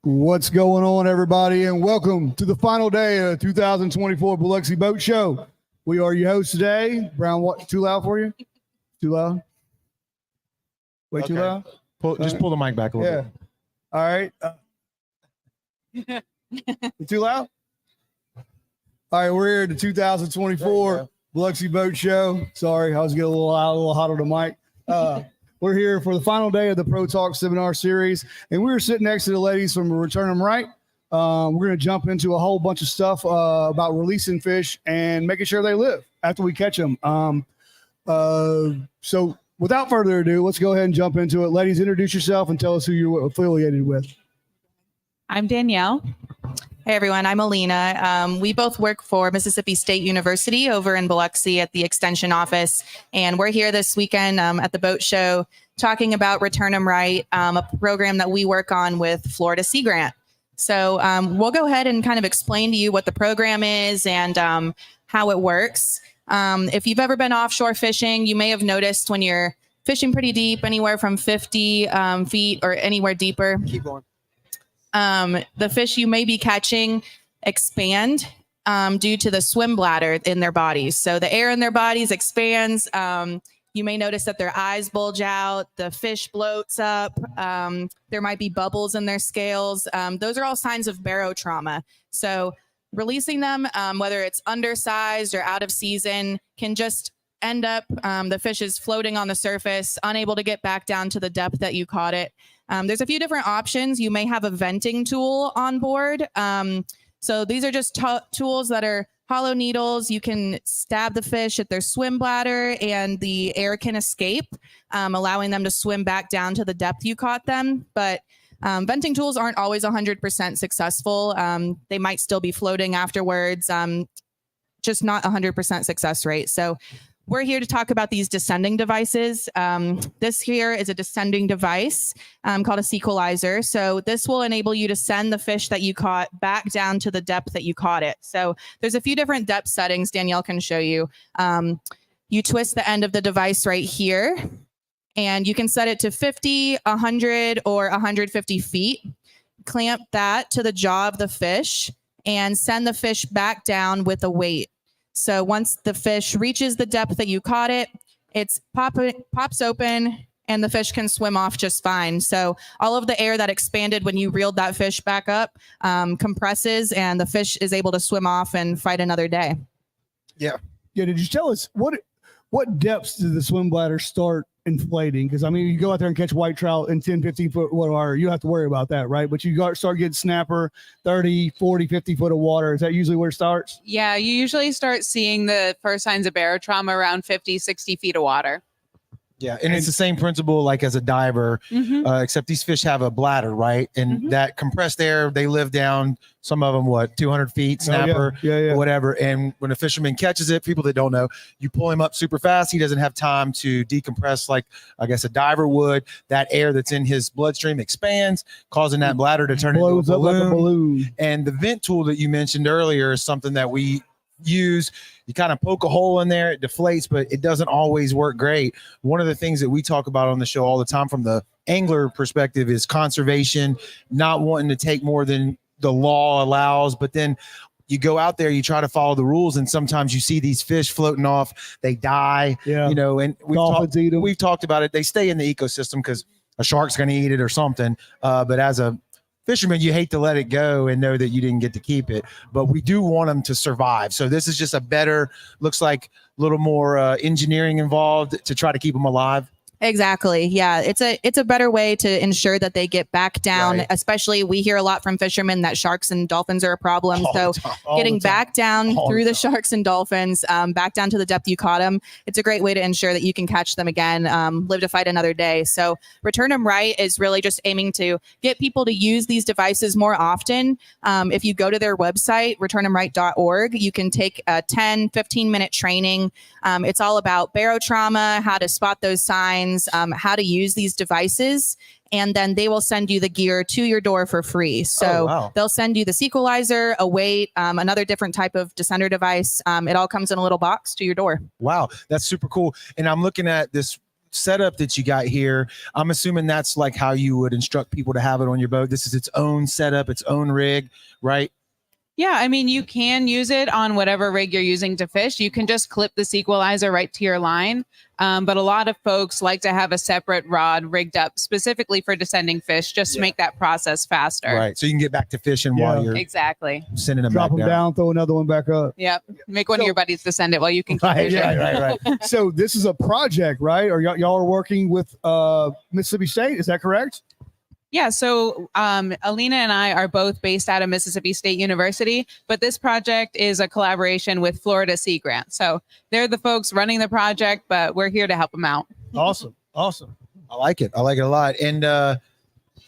What's going on, everybody, and welcome to the final day of 2024 Biloxi Boat Show. We are your hosts today. Brown, what? Too loud for you? Too loud? Way too loud? Just pull the mic back a little bit. All right. Too loud? All right, we're here at the 2024 Biloxi Boat Show. Sorry, I was getting a little loud, a little hot on the mic. We're here for the final day of the Pro Talk seminar series, and we were sitting next to the ladies from Return 'em Right. We're going to jump into a whole bunch of stuff about releasing fish and making sure they live after we catch them. So without further ado, let's go ahead and jump into it. Ladies, introduce yourself and tell us who you're affiliated with. I'm Danielle. Hey everyone, I'm Alina. We both work for Mississippi State University over in Biloxi at the Extension Office, and we're here this weekend at the boat show talking about Return 'em Right, a program that we work on with Florida Sea Grant. So we'll go ahead and kind of explain to you what the program is and how it works. If you've ever been offshore fishing, you may have noticed when you're fishing pretty deep, anywhere from 50 feet or anywhere deeper. Keep going. The fish you may be catching expand due to the swim bladder in their bodies. So the air in their bodies expands. You may notice that their eyes bulge out, the fish bloats up, there might be bubbles in their scales. Those are all signs of barotrauma. So releasing them, whether it's undersized or out of season, can just end up the fish is floating on the surface, unable to get back down to the depth that you caught it. There's a few different options. You may have a venting tool on board. So these are just tools that are hollow needles. You can stab the fish at their swim bladder and the air can escape, allowing them to swim back down to the depth you caught them. But venting tools aren't always 100% successful. They might still be floating afterwards, just not 100% success rate. So we're here to talk about these descending devices. This here is a descending device called a sequelizer. So this will enable you to send the fish that you caught back down to the depth that you caught it. So there's a few different depth settings Danielle can show you. You twist the end of the device right here, and you can set it to 50, 100, or 150 feet. Clamp that to the jaw of the fish and send the fish back down with a weight. So once the fish reaches the depth that you caught it, it pops open and the fish can swim off just fine. So all of the air that expanded when you reeled that fish back up compresses and the fish is able to swim off and fight another day. Yeah. Did you tell us what depths did the swim bladder start inflating? Because I mean, you go out there and catch white trout in 10, 15 foot water, you don't have to worry about that, right? But you start getting snapper 30, 40, 50 foot of water. Is that usually where it starts? Yeah, you usually start seeing the first signs of barotrauma around 50, 60 feet of water. Yeah, and it's the same principle like as a diver, except these fish have a bladder, right? And that compressed air, they live down, some of them, 200 feet, snapper, whatever. And when a fisherman catches it, people that don't know, you pull him up super fast. He doesn't have time to decompress like, I guess, a diver would. That air that's in his bloodstream expands, causing that bladder to turn into a balloon. Like a balloon. And the vent tool that you mentioned earlier is something that we use. You kind of poke a hole in there, it deflates, but it doesn't always work great. One of the things that we talk about on the show all the time from the angler perspective is conservation, not wanting to take more than the law allows, but then you go out there, you try to follow the rules, and sometimes you see these fish floating off, they die, and we've talked about it. They stay in the ecosystem because a shark's going to eat it or something. But as a fisherman, you hate to let it go and know that you didn't get to keep it, but we do want them to survive. So this is just a better, looks like a little more engineering involved to try to keep them alive. Exactly. Yeah, it's a better way to ensure that they get back down. Right. Especially, we hear a lot from fishermen that sharks and dolphins are a problem. So getting back down through the sharks and dolphins, back down to the depth you caught them, it's a great way to ensure that you can catch them again, live to fight another day. So Return 'em Right is really just aiming to get people to use these devices more often. If you go to their website, returnemright.org, you can take a 10, 15-minute training. It's all about barotrauma, how to spot those signs, how to use these devices, and then they will send you the gear to your door for free. So they'll send you the sequelizer, a weight, another different type of descender device. It all comes in a little box to your door. Wow, that's super cool. And I'm looking at this setup that you got here, I'm assuming that's like how you would instruct people to have it on your boat. This is its own setup, its own rig, right? Yeah, I mean, you can use it on whatever rig you're using to fish. You can just clip this equalizer right to your line. But a lot of folks like to have a separate rod rigged up specifically for descending fish, just to make that process faster. Right. So you can get back to fishing while you're Exactly. sending them Drop back them down, throw another one back up. Yep. Make one of your buddies descend it while you can keep Right, fishing. right. So this is a project, right? Or y'all are working with Mississippi State, is that correct? Yeah, so Alina and I are both based out of Mississippi State University, but this project is a collaboration with Florida Sea Grant. So they're the folks running the project, but we're here to help them out. Awesome. I like it a lot. And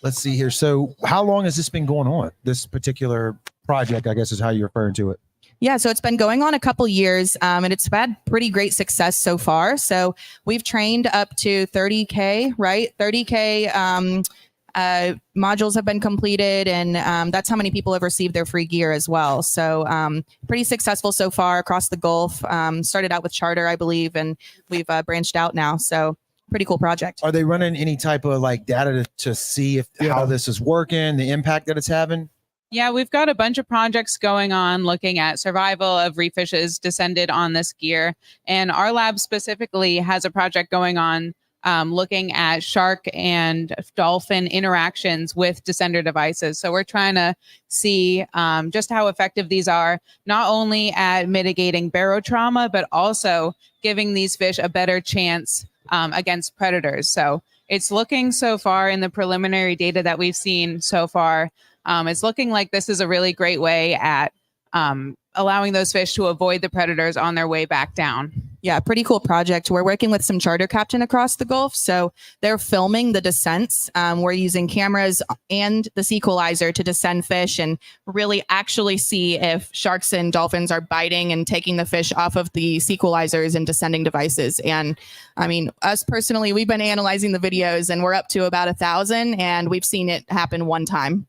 let's see here. So how long has this been going on? This particular project, I guess, is how you're referring to it. Yeah, so it's been going on a couple years, and it's had pretty great success so far. So we've trained up to 30K, right? 30K modules have been completed, and that's how many people have received their free gear as well. So pretty successful so far across the Gulf. Started out with charter, I believe, and we've branched out now. So pretty cool project. Are they running any type of like data to see if how this is working, the impact that it's having? Yeah, we've got a bunch of projects going on looking at survival of reef fishes descended on this gear. And our lab specifically has a project going on looking at shark and dolphin interactions with descender devices. So we're trying to see just how effective these are, not only at mitigating barotrauma, but also giving these fish a better chance against predators. So it's looking so far in the preliminary data that we've seen so far, it's looking like this is a really great way at allowing those fish to avoid the predators on their way back down. Yeah, pretty cool project. We're working with some charter captain across the Gulf. So they're filming the descents. We're using cameras and this equalizer to descend fish and really actually see if sharks and dolphins are biting and taking the fish off of the equalizers and descending devices. And I mean, us personally, we've been analyzing the videos and we're up to about 1,000 and we've seen it happen one time.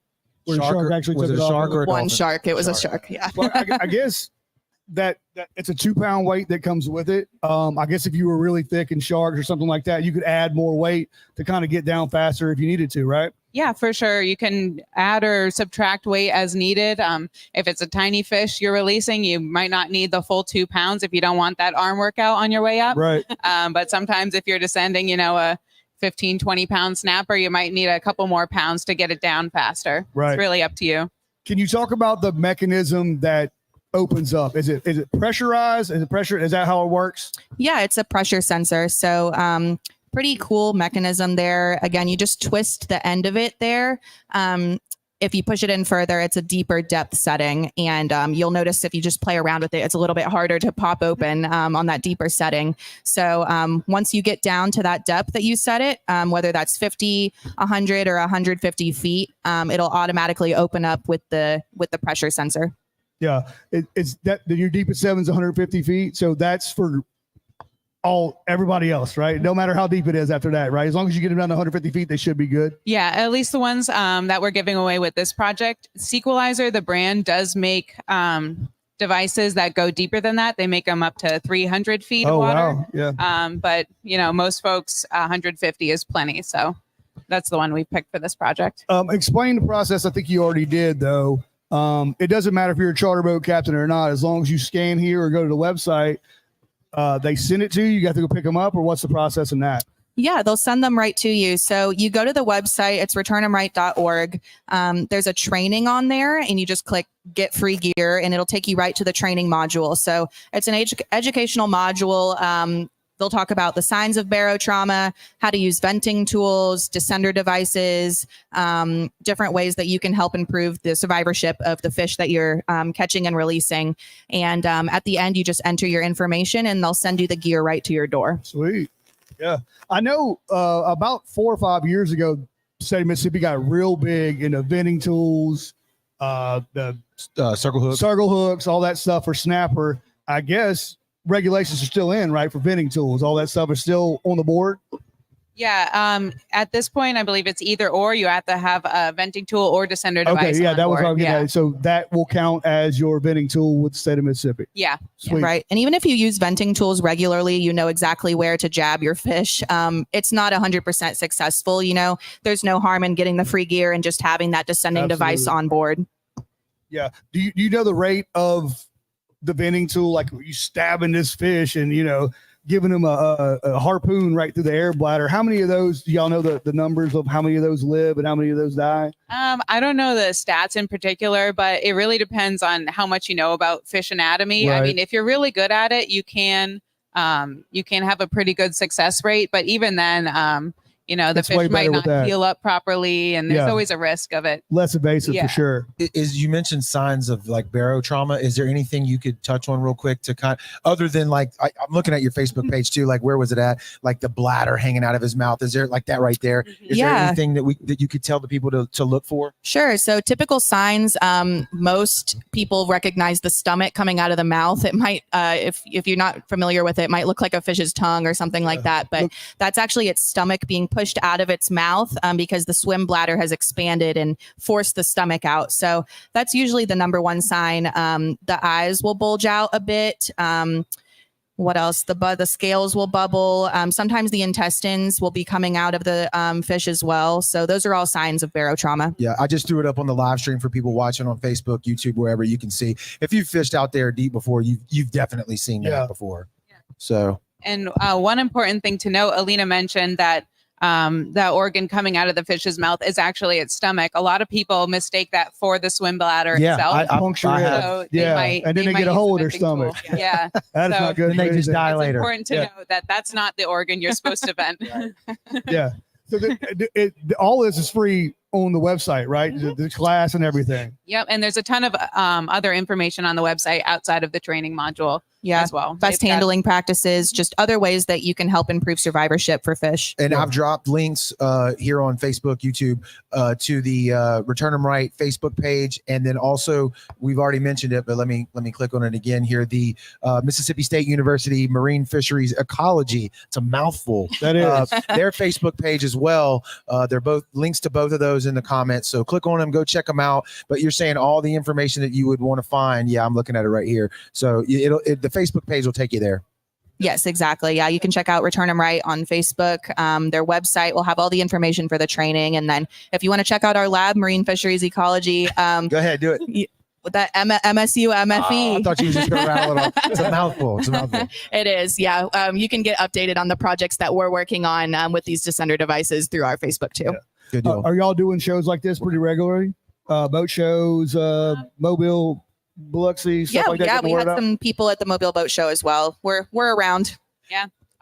Where the shark actually was took it it a off. shark or a One dolphin? shark. It was a shark. Yeah. Well, I guess that it's a 2-pound weight that comes with it. I guess if you were really thick in sharks or something like that, you could add more weight to kind of get down faster if you needed to, right? Yeah, for sure. You can add or subtract weight as needed. If it's a tiny fish you're releasing, you might not need the full 2 pounds if you don't want that arm workout on your way up. Right. But sometimes if you're descending, a 15, 20 pound snapper, you might need a couple more pounds to get it down faster. Right. It's really up to you. Can you talk about the mechanism that opens up? Is it pressurized? Is it pressure? Is that how it works? Yeah, it's a pressure sensor. So pretty cool mechanism there. Again, you just twist the end of it there. If you push it in further, it's a deeper depth setting. And you'll notice if you just play around with it, it's a little bit harder to pop open on that deeper setting. So once you get down to that depth that you set it, whether that's 50, 100, or 150 feet, it'll automatically open up with the pressure sensor. Yeah. It's that your deepest 7 is 150 feet. So that's for everybody else, right? No matter how deep it is after that, right? As long as you get them down to 150 feet, they should be good. Yeah, at least the ones that we're giving away with this project. Sequelizer, the brand, does make devices that go deeper than that. They make them up to 300 feet of water. Wow. Yeah. But, most folks, 150 is plenty. So that's the one we picked for this project. Explain the process. I think you already did, though. It doesn't matter if you're a charter boat captain or not. As long as you scan here or go to the website, they send it to you. You got to go pick them up, or what's the process in that? Yeah, they'll send them right to you. So you go to the website, it's returnthemright.org. There's a training on there and you just click get free gear and it'll take you right to the training module. So it's an educational module. They'll talk about the signs of barotrauma, how to use venting tools, descender devices, different ways that you can help improve the survivorship of the fish that you're catching and releasing. And at the end, you just enter your information and they'll send you the gear right to your door. Sweet. Yeah. I know about 4 or 5 years ago, the state of Mississippi got real big into venting tools, the Circle hooks, all that stuff for snapper. I guess regulations are still in, right, for venting tools. All that stuff is still on the board. Yeah. At this point, I believe it's either or. You have to have a venting tool or descender device. Okay, yeah, on that was what board. I'm getting at. So that will count as your venting tool with the state of Mississippi. Yeah. Sweet. Right. And even if you use venting tools regularly, you know exactly where to jab your fish. It's not 100% successful. You know, there's no harm in getting the free gear and just having that descending device Absolutely. on board. Yeah. Do you know the rate of the venting tool? Like you stabbing this fish and, you know, giving them a harpoon right through the air bladder. How many of those, do y'all know the numbers of how many of those live and how many of those die? I don't know the stats in particular, but it really depends on how much you know about fish anatomy. I Right. mean, if you're really good at it, you can have a pretty good success rate. But even then, you know, the It's way fish might better with not that. heal up properly, and there's Yeah. always a risk of it. Less invasive Yeah. for sure. Is you mentioned signs of like barotrauma. Is there anything you could touch on real quick to kind other than like I'm looking at your Facebook page too? Like where was it at? Like the bladder hanging out of his mouth. Is there like that right there? Is there Yeah. anything that you could tell the people to look for? Sure. So typical signs, most people recognize the stomach coming out of the mouth. It might, if you're not familiar with it, it might look like a fish's tongue or something like that. But Look- that's actually its stomach being pushed out of its mouth because the swim bladder has expanded and forced the stomach out. So that's usually the number one sign. The eyes will bulge out a bit. What else? The scales will bubble. Sometimes the intestines will be coming out of the fish as well. So those are all signs of barotrauma. Yeah, I just threw it up on the live stream for people watching on Facebook, YouTube, wherever you can see. If you've fished out there deep before, you've definitely seen that Yeah. before. So And one important thing to note, Alina mentioned that that organ coming out of the fish's mouth is actually its stomach. A lot of people mistake that for the swim bladder yeah, itself. Puncture it. have. So Yeah, and then they might get a use hole the in their venting tool. stomach. Yeah. That is So- not good. And they for just anything. die It's later. important to Yeah. know that that's not the organ you're supposed to vent. Yeah. So all this is free on the website, right? The class and everything. Yep. And there's a ton of other information on the website outside of the training module Yeah. as well. Best They've got- handling practices, just other ways that you can help improve survivorship for fish. And Yeah. I've dropped links here on Facebook, YouTube, to the Return 'em Right Facebook page, and then also we've already mentioned it, but let me click on it again here. The Mississippi State University Marine Fisheries Ecology. It's a mouthful. That is. Their Facebook page as well. They're both links to both of those in the comments. So click on them, go check them out. But you're saying all the information that you would want to find. Yeah, I'm looking at it right here. So the Facebook page will take you there. Yes, exactly. Yeah, you can check out Return 'em Right on Facebook. Their website will have all the information for the training. And then if you want to check out our lab, Marine Fisheries Ecology, Go ahead, do it. with that MSU MFE. Oh, I thought you were just going to rattle it off. It's a mouthful. It's a mouthful. It is. Yeah. You can get updated on the projects that we're working on with these descender devices through our Facebook too. Yeah. Good deal. Are y'all doing shows like this pretty regularly? Boat shows, Mobile, Biloxi, stuff Yeah, like that? yeah. getting the We word had out? some people at the Mobile Boat Show as well. We're around.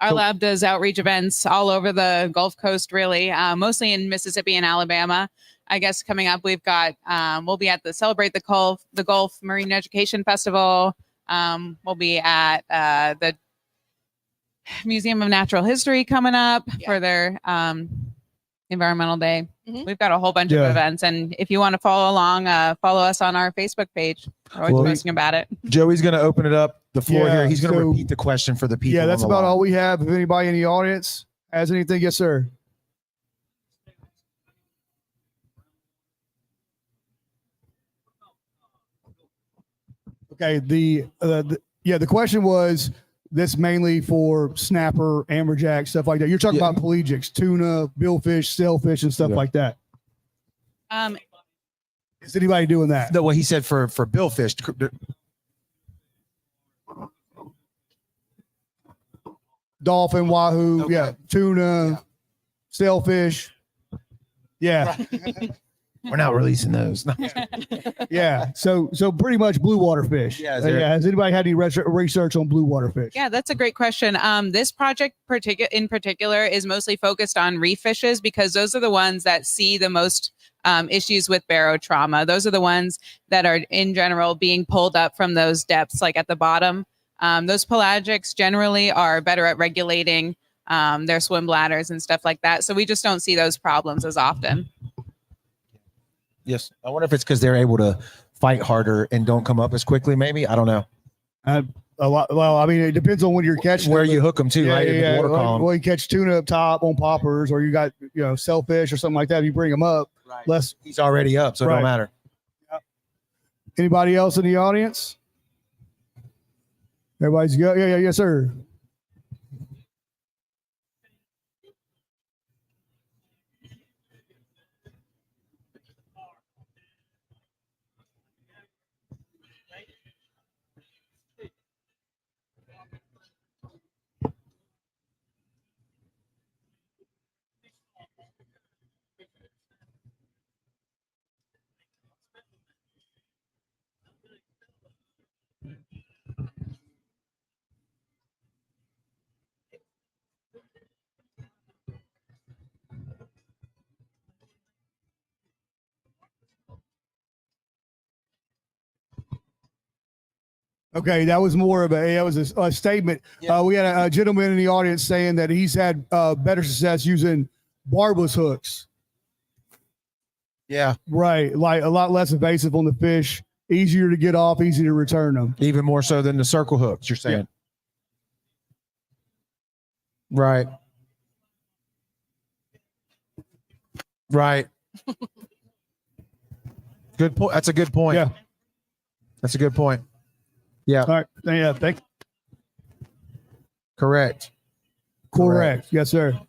Our So- lab does outreach events all over the Gulf Coast, really, mostly in Mississippi and Alabama. I guess coming up, we've got we'll be at the Celebrate the Gulf Marine Education Festival. We'll be at the Museum of Natural History coming up for their Environmental Day. Mhm. We've got a whole bunch Yeah. of events, and if you want to follow along, follow us on our Facebook page. We're always Well, posting about it. Joey's going to open it up, the floor Yeah, here. He's going to so- repeat the question for the people. Yeah, on that's the about line. all we have. If anybody in the audience has anything, yes, sir. Okay. The question was this mainly for snapper, amberjack, stuff like that. You're talking Yeah. about pelagics, tuna, billfish, sailfish, and stuff Yeah. like that. Um, Is anybody doing that? No, what he said for billfish. Dolphin, wahoo, Okay. yeah, tuna, Yeah. sailfish. Yeah, We're not releasing those. No. yeah. So pretty much blue water fish. Yeah, is there- Has anybody had any research on blue water fish? Yeah, that's a great question. This project in particular is mostly focused on reef fishes because those are the ones that see the most issues with barotrauma. Those are the ones that are in general being pulled up from those depths, like at the bottom. Those pelagics generally are better at regulating their swim bladders and stuff like that. So we just don't see those problems as often. Yes. I wonder if it's because they're able to fight harder and don't come up as quickly, maybe. I don't know. a lot. Well, I mean, it depends on when you're catching Where them, you hook them to, right? In the water column. Well, you catch tuna up top on poppers, or you got shellfish or something like that. You bring them up. Right. Less. He's already up, so it don't matter. Anybody else in the audience? Everybody's go. Yeah, yes, sir. Okay, that was more of a statement. Yeah. We had a gentleman in the audience saying that he's had better success using barbless hooks. Yeah. Right, like a lot less invasive on the fish, easier to get off, easy to return them. Even more so than the circle hooks, you're saying. Yeah. Right. Right. Good point. That's a good point. Yeah. That's a good point. Yeah. All right. Yeah. Thank. Correct. Correct. Yes, sir.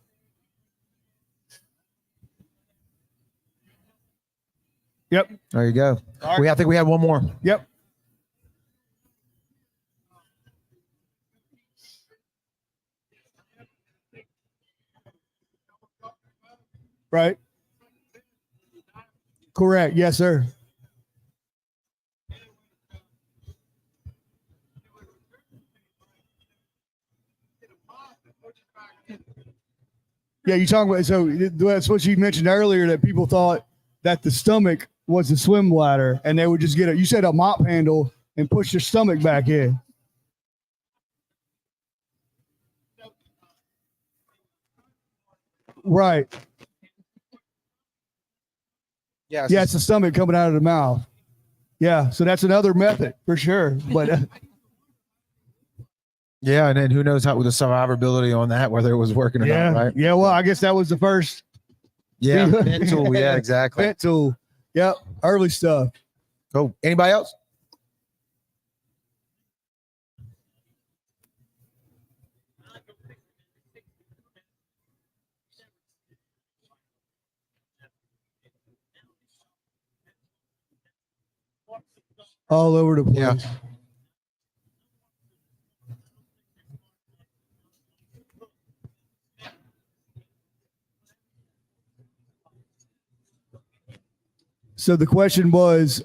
Yep. There you go. All right. I think we had one more. Yep. Right. Correct. Yes, sir. Yeah, you talking about, so that's what you mentioned earlier, that people thought that the stomach was the swim bladder and they would just get you said a mop handle and push their stomach back in. Right. Yeah. Yeah, it's the stomach coming out of the mouth. Yeah, so that's another method for sure. But yeah, and then who knows how with the survivability on that, whether it was working or yeah, not, right? yeah. Well, I guess that was the first. Yeah, vent tool. Yeah, exactly. Vent tool. Yep, early stuff. Cool. Anybody else? All over the place. Yeah. So the question was,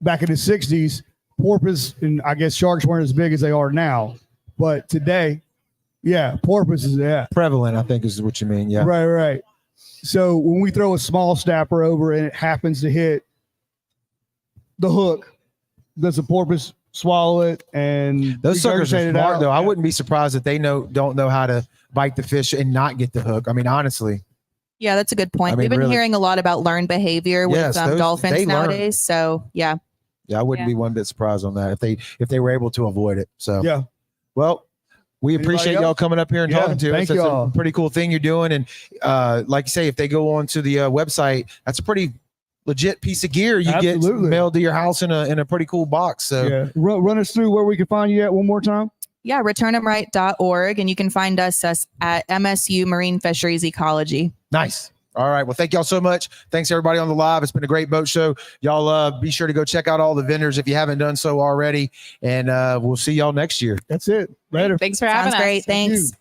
back in the 60s, porpoise and I guess sharks weren't as big as they are now. But today, yeah, porpoise is, yeah. Prevalent, I think is what you mean. Yeah. Right, right. So when we throw a small snapper over and it happens to hit the hook, does the porpoise swallow it? And those suckers are regurgitate it smart, out? though. I wouldn't be surprised if they don't know how to bite the fish and not get the hook. I mean, honestly. Yeah, that's a good point. I mean, We've been really. hearing a lot about learned behavior with Yes, they dolphins learn. nowadays. So yeah. Yeah, I wouldn't be one bit surprised on that if they were able to avoid it. So Yeah. Well, we Anybody appreciate else? y'all coming up here and Yeah, talking to us. thank That's y'all. a pretty cool thing you're doing. And like you say, if they go on to the website, that's a pretty legit piece of gear you Absolutely. get mailed to your house in a pretty cool box. So Yeah. Run us through where we can find you at one more time. Yeah, returnthemright.org. And you can find us at MSU Marine Fisheries Ecology. nice. All right. Well, thank y'all so much. Thanks everybody on the live. It's been a great boat show. Y'all be sure to go check out all the vendors if you haven't done so already. And we'll see y'all next year. That's it. Later. Thanks for having Sounds us. great. Thank Thanks. you.